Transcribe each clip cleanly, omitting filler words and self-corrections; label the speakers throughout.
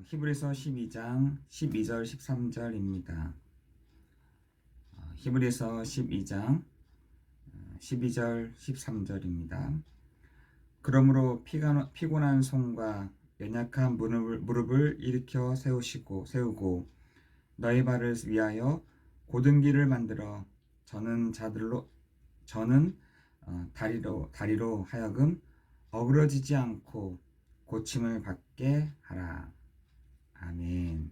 Speaker 1: 히브리서 12장 12절 13절입니다. 히브리서 12장 12절 13절입니다. 그러므로 피곤한 손과 연약한 무릎을 일으켜 세우고 너희 발을 위하여 곧은 길을 만들어 저는 다리로 하여금 어그러지지 않고 고침을 받게 하라. 아멘.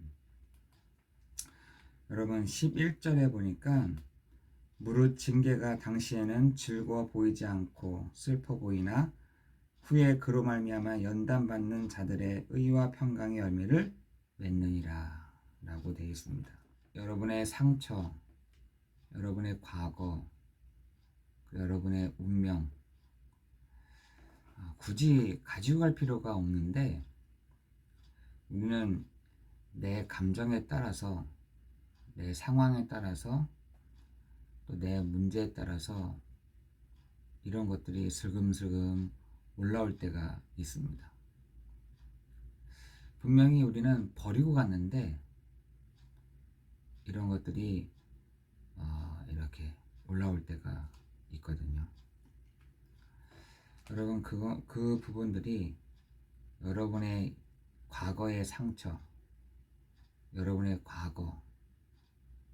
Speaker 1: 여러분 11절에 보니까 무릇 징계가 당시에는 즐거워 보이지 않고 슬퍼 보이나 후에 그로 말미암아 연단받는 자들의 의와 평강의 열매를 맺느니라 라고 되어 있습니다. 여러분의 상처, 여러분의 과거, 여러분의 운명 굳이 가지고 갈 필요가 없는데 우리는 내 감정에 따라서, 내 상황에 따라서, 또 내 문제에 따라서 이런 것들이 슬금슬금 올라올 때가 있습니다. 분명히 우리는 버리고 갔는데 이런 것들이 이렇게 올라올 때가 있거든요. 여러분 그 부분들이 여러분의 과거의 상처, 여러분의 과거,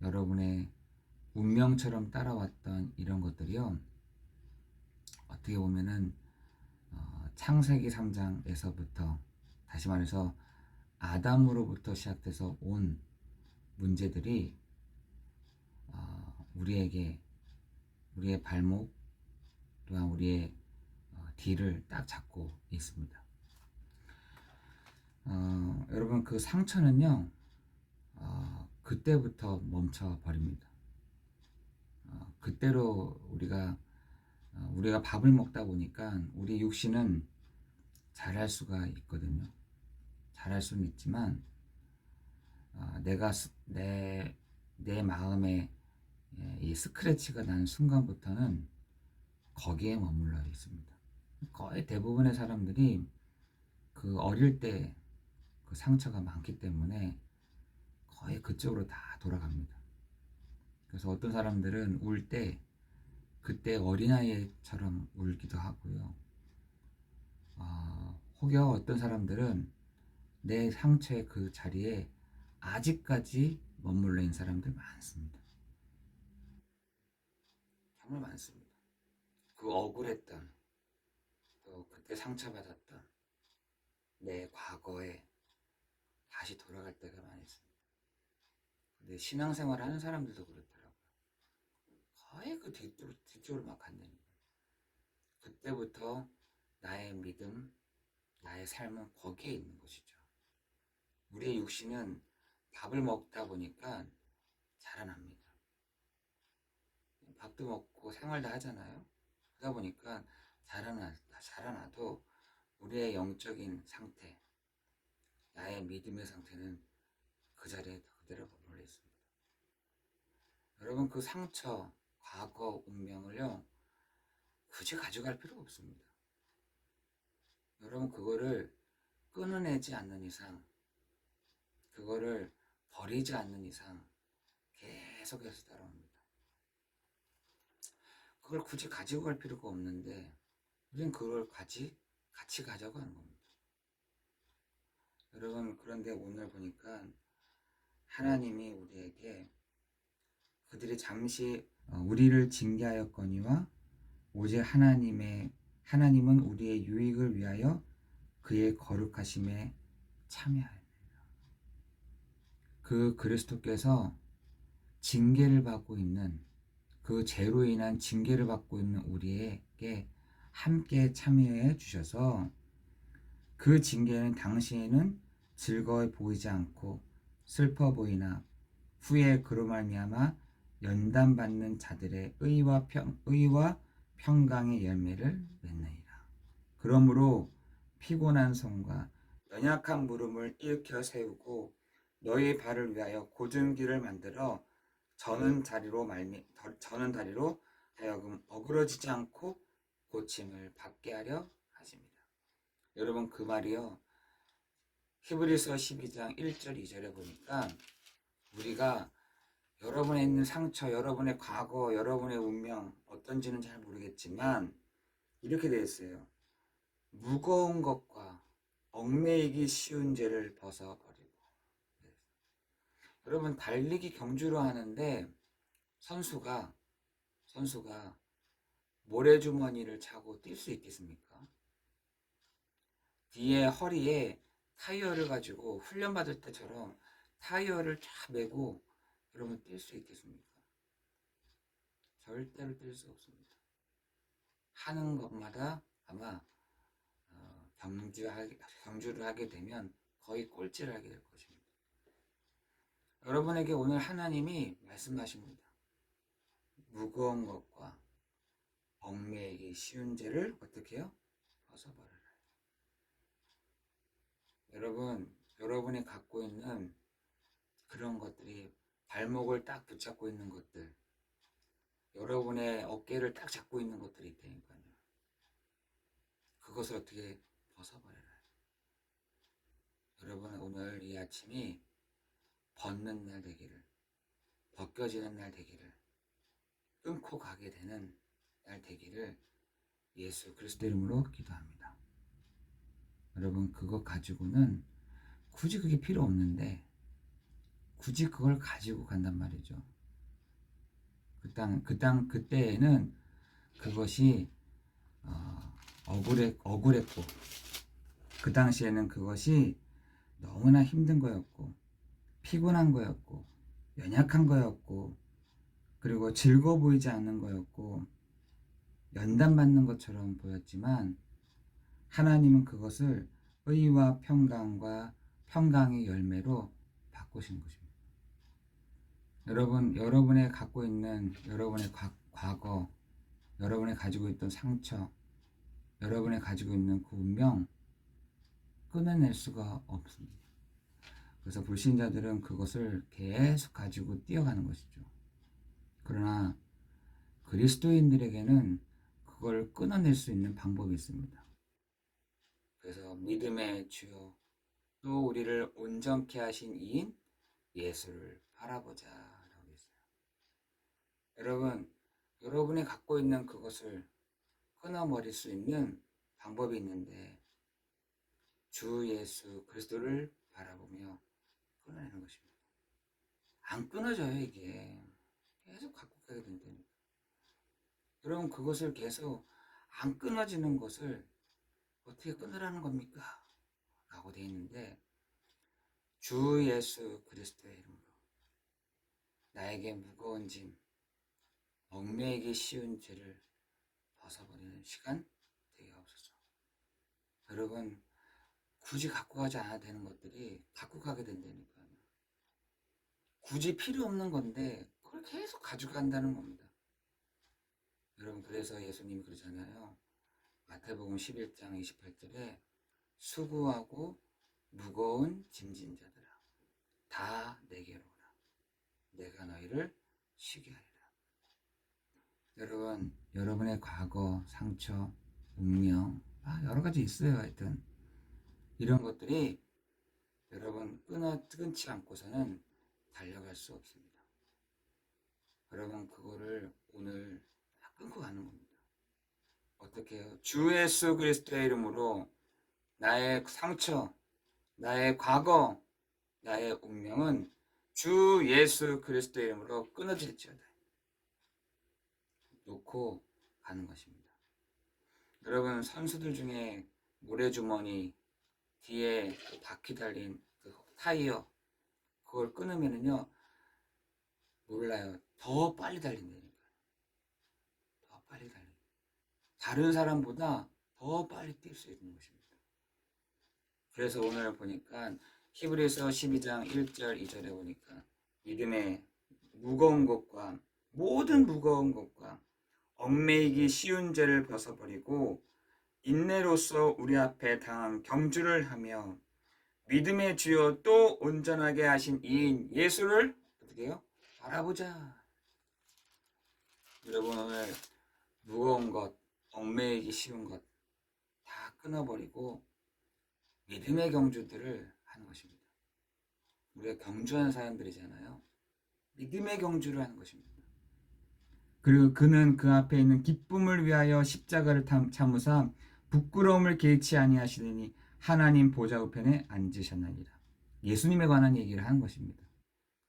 Speaker 1: 여러분의 운명처럼 따라왔던 이런 것들이요, 어떻게 보면은 창세기 3장에서부터 다시 말해서 아담으로부터 시작돼서 온 문제들이 우리의 발목 또한 우리의 뒤를 딱 잡고 있습니다. 여러분 그 상처는요 그때부터 멈춰 버립니다. 그때로 우리가 밥을 먹다 보니까 우리 육신은 잘할 수가 있거든요. 잘할 수는 있지만 내 마음에 이 스크래치가 나는 순간부터는 거기에 머물러 있습니다. 거의 대부분의 사람들이 그 어릴 때 그 상처가 많기 때문에 거의 그쪽으로 다 돌아갑니다. 그래서 어떤 사람들은 울 때 그때 어린아이처럼 울기도 하고요. 혹여 어떤 사람들은 내 상처의 그 자리에 아직까지 머물러 있는 사람들 많습니다. 정말 많습니다. 그 억울했던, 또 그때 상처받았던 내 과거에 다시 돌아갈 때가 많이 있습니다. 근데 신앙생활 하는 사람들도 그렇더라고요. 거의 그 뒤쪽으로 막 간다니까. 그때부터 나의 믿음, 나의 삶은 거기에 있는 것이죠. 우리의 육신은 밥을 먹다 보니까 자라납니다. 밥도 먹고 생활도 하잖아요. 그러다 보니까 자라나도 우리의 영적인 상태, 나의 믿음의 상태는 그 자리에 그대로 머물러 있습니다. 여러분 그 상처, 과거, 운명을요 굳이 가져갈 필요가 없습니다. 여러분 그거를 끊어내지 않는 이상, 그거를 버리지 않는 이상 계속해서 따라옵니다. 그걸 굳이 가지고 갈 필요가 없는데 우리는 그걸 같이 가져가는 겁니다. 여러분 그런데 오늘 보니까 하나님이 우리에게 그들이 잠시 우리를 징계하였거니와 오직 하나님은 우리의 유익을 위하여 그의 거룩하심에 참여하였느니라. 그 그리스도께서 징계를 받고 있는 그 죄로 인한 징계를 받고 있는 우리에게 함께 참여해 주셔서 그 징계는 당시에는 즐거워 보이지 않고 슬퍼 보이나 후에 그로 말미암아 연단받는 자들의 의와 평강의 열매를 맺느니라. 그러므로 피곤한 손과 연약한 무릎을 일으켜 세우고 너희 발을 위하여 곧은 길을 만들어 저는 다리로 하여금 어그러지지 않고 고침을 받게 하려 하십니다. 여러분 그 말이요 히브리서 12장 1절 2절에 보니까 우리가 여러분의 있는 상처, 여러분의 과거, 여러분의 운명 어떤지는 잘 모르겠지만 이렇게 되어 있어요. 무거운 것과 얽매이기 쉬운 죄를 벗어버리고. 여러분 달리기 경주로 하는데 선수가 모래주머니를 차고 뛸 수 있겠습니까? 뒤에 허리에 타이어를 가지고 훈련받을 때처럼 타이어를 쫙 메고 여러분 뛸 수 있겠습니까? 절대로 뛸 수 없습니다. 하는 것마다 아마 경주를 하게 되면 거의 꼴찌를 하게 될 것입니다. 여러분에게 오늘 하나님이 말씀하십니다. 무거운 것과 얽매이기 쉬운 죄를 어떻게 해요? 벗어버려라. 여러분이 갖고 있는 그런 것들이 발목을 딱 붙잡고 있는 것들, 여러분의 어깨를 딱 잡고 있는 것들이 있다니까요. 그것을 어떻게 벗어버려라. 여러분 오늘 이 아침이 벗는 날 되기를, 벗겨지는 날 되기를, 끊고 가게 되는 날 되기를 예수 그리스도 이름으로 기도합니다. 여러분 그거 가지고는 굳이 그게 필요 없는데 굳이 그걸 가지고 간단 말이죠. 그때에는 그것이 억울했고 그 당시에는 그것이 너무나 힘든 거였고 피곤한 거였고 연약한 거였고 그리고 즐거워 보이지 않는 거였고 연단받는 것처럼 보였지만 하나님은 그것을 의와 평강과 평강의 열매로 바꾸신 것입니다. 여러분의 갖고 있는 여러분의 과거, 여러분이 가지고 있던 상처, 여러분이 가지고 있는 그 운명 끊어낼 수가 없습니다. 그래서 불신자들은 그것을 계속 가지고 뛰어가는 것이죠. 그러나 그리스도인들에게는 그걸 끊어낼 수 있는 방법이 있습니다. 그래서 믿음의 주요 또 우리를 온전케 하신 이인 예수를 바라보자 라고 했어요. 여러분이 갖고 있는 그것을 끊어버릴 수 있는 방법이 있는데 주 예수 그리스도를 바라보며 끊어내는 것입니다. 안 끊어져요 이게. 계속 갖고 가게 된다니까. 여러분 그것을 계속 안 끊어지는 것을 어떻게 끊으라는 겁니까? 라고 되어 있는데 주 예수 그리스도의 이름으로 나에게 무거운 짐, 얽매이기 쉬운 죄를 벗어버리는 시간 되게 없어서 여러분 굳이 갖고 가지 않아도 되는 것들이 갖고 가게 된다니까요. 굳이 필요 없는 건데 그걸 계속 가지고 간다는 겁니다. 여러분 그래서 예수님이 그러잖아요. 마태복음 11장 28절에 수고하고 무거운 짐진 자들아 다 내게로 오라. 내가 너희를 쉬게 하리라. 여러분의 과거, 상처, 운명 여러 가지 있어요. 하여튼 이런 것들이 여러분 끊지 않고서는 달려갈 수 없습니다. 여러분 그거를 오늘 다 끊고 가는 겁니다. 어떻게 해요? 주 예수 그리스도의 이름으로 나의 상처, 나의 과거, 나의 운명은 주 예수 그리스도의 이름으로 끊어질지어다. 놓고 가는 것입니다. 여러분 선수들 중에 모래주머니 뒤에 바퀴 달린 그 타이어 그걸 끊으면은요 몰라요. 더 빨리 달린다니까요. 더 빨리 달려. 다른 사람보다 더 빨리 뛸 수 있는 것입니다. 그래서 오늘 보니까 히브리서 12장 1절 2절에 보니까 믿음의 무거운 것과 모든 무거운 것과 얽매이기 쉬운 죄를 벗어버리고 인내로서 우리 앞에 당한 경주를 하며 믿음의 주요 또 온전하게 하신 이인 예수를 어떻게 해요? 바라보자. 여러분 오늘 무거운 것, 얽매이기 쉬운 것 다 끊어버리고 믿음의 경주들을 하는 것입니다. 우리가 경주하는 사람들이잖아요. 믿음의 경주를 하는 것입니다. 그리고 그는 그 앞에 있는 기쁨을 위하여 십자가를 참으사 부끄러움을 개의치 아니하시더니 하나님 보좌 우편에 앉으셨나니라. 예수님에 관한 얘기를 하는 것입니다.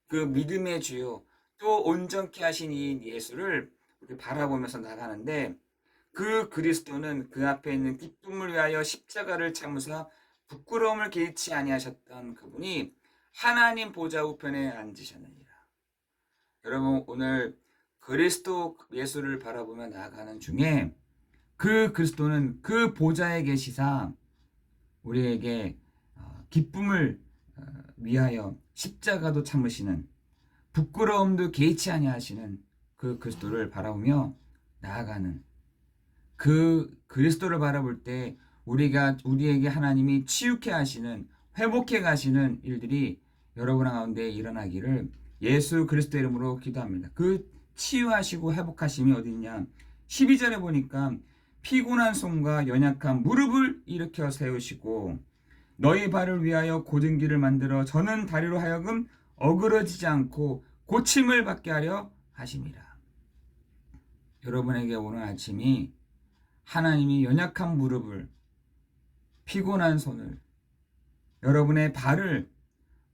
Speaker 1: 그 믿음의 주요 또 온전케 하신 이 예수를 우리 바라보면서 나가는데, 그 그리스도는 그 앞에 있는 기쁨을 위하여 십자가를 참으사 부끄러움을 개의치 아니하셨던 그분이 하나님 보좌 우편에 앉으셨느니라. 여러분, 오늘 그리스도 예수를 바라보며 나아가는 중에 그 그리스도는 그 보좌에 계시사 우리에게 기쁨을 위하여 십자가도 참으시는, 부끄러움도 개의치 아니하시는 그 그리스도를 바라보며 나아가는, 그 그리스도를 바라볼 때 우리에게 하나님이 치유케 하시는, 회복해 가시는 일들이 여러분 가운데 일어나기를 예수 그리스도 이름으로 기도합니다. 그 치유하시고 회복하심이 어디 있냐? 12절에 보니까 피곤한 손과 연약한 무릎을 일으켜 세우시고 너희 발을 위하여 곧은 길을 만들어 저는 다리로 하여금 어그러지지 않고 고침을 받게 하려 하심이라. 여러분에게 오늘 아침이 하나님이 연약한 무릎을, 피곤한 손을, 여러분의 발을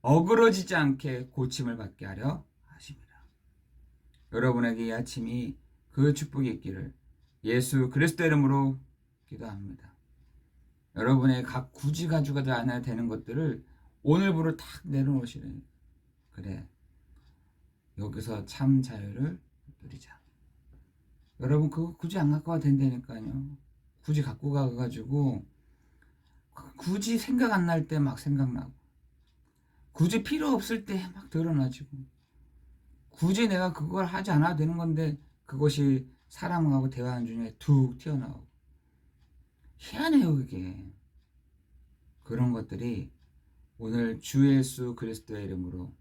Speaker 1: 어그러지지 않게 고침을 받게 하려 하십니다. 여러분에게 이 아침이 그 축복이 있기를 예수 그리스도 이름으로 기도합니다. 여러분의 각 굳이 가지고 않아야 되는 것들을 오늘부로 탁 내려놓으시는, 그래, 여기서 참 자유를 누리자. 여러분, 그거 굳이 안 갖고 와도 된다니까요. 굳이 갖고 가가지고 굳이 생각 안 날 때 막 생각나고, 굳이 필요 없을 때 막 드러나지고, 굳이 내가 그걸 하지 않아도 되는 건데 그것이 사람하고 대화하는 중에 툭 튀어나오고, 희한해요 그게. 그런 것들이 오늘 주 예수 그리스도의 이름으로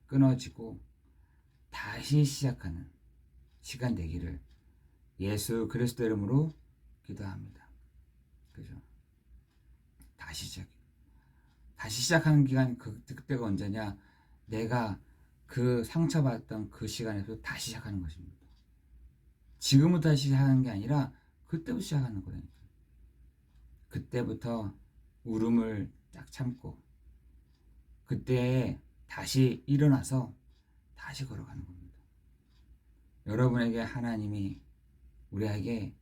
Speaker 1: 끊어지고 다시 시작하는 시간 되기를 예수 그리스도 이름으로 기도합니다. 그죠? 다시 시작하는 기간, 그때가 언제냐? 내가 그 상처받았던 그 시간에서 다시 시작하는 것입니다. 지금부터 다시 시작하는 게 아니라 그때부터 시작하는 거예요. 그때부터 울음을 딱 참고 그때 다시 일어나서 다시 걸어가는 겁니다. 여러분에게 하나님이 우리에게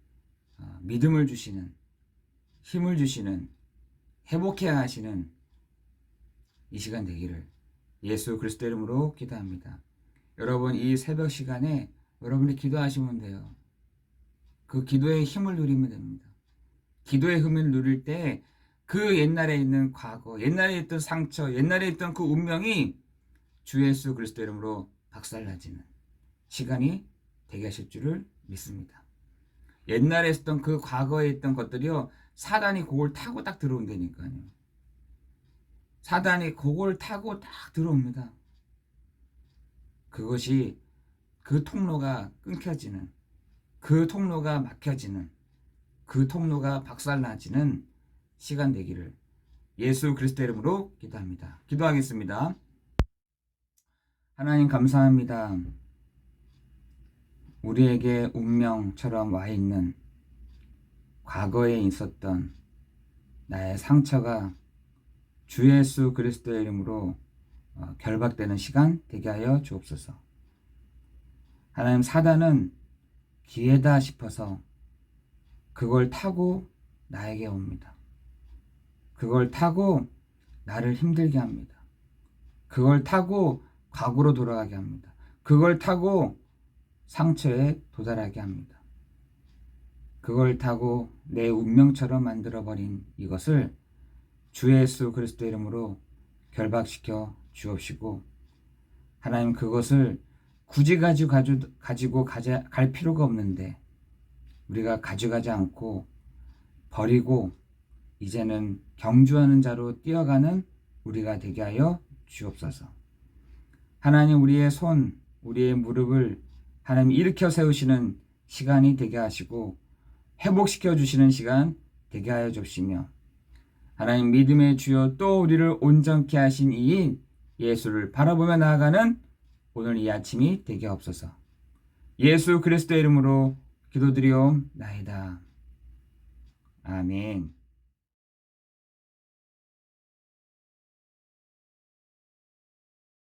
Speaker 1: 믿음을 주시는, 힘을 주시는, 회복해 하시는 이 시간 되기를 예수 그리스도 이름으로 기도합니다. 여러분, 이 새벽 시간에 여러분이 기도하시면 돼요. 그 기도의 힘을 누리면 됩니다. 기도의 힘을 누릴 때 그 옛날에 있는 과거, 옛날에 있던 상처, 옛날에 있던 그 운명이 주 예수 그리스도 이름으로 박살나지는 시간이 되게 하실 줄을 믿습니다. 옛날에 있었던 그 과거에 있던 것들이요, 사단이 그걸 타고 딱 들어온다니까요. 사단이 그걸 타고 딱 들어옵니다. 그것이 그 통로가 끊겨지는, 그 통로가 막혀지는, 그 통로가 박살나지는 시간 되기를 예수 그리스도 이름으로 기도합니다. 기도하겠습니다. 하나님 감사합니다. 우리에게 운명처럼 와 있는 과거에 있었던 나의 상처가 주 예수 그리스도의 이름으로 결박되는 시간 되게 하여 주옵소서. 하나님, 사단은 기회다 싶어서 그걸 타고 나에게 옵니다. 그걸 타고 나를 힘들게 합니다. 그걸 타고 과거로 돌아가게 합니다. 그걸 타고 상처에 도달하게 합니다. 그걸 타고 내 운명처럼 만들어버린 이것을 주 예수 그리스도 이름으로 결박시켜 주옵시고, 하나님, 그것을 굳이 가지고 갈 필요가 없는데 우리가 가져가지 않고 버리고 이제는 경주하는 자로 뛰어가는 우리가 되게 하여 주옵소서. 하나님, 우리의 손, 우리의 무릎을 하나님 일으켜 세우시는 시간이 되게 하시고 회복시켜 주시는 시간 되게 하여 주시며, 하나님 믿음의 주여 또 우리를 온전케 하신 이인 예수를 바라보며 나아가는 오늘 이 아침이 되게 없어서 예수 그리스도의 이름으로 기도드리옵나이다. 아멘.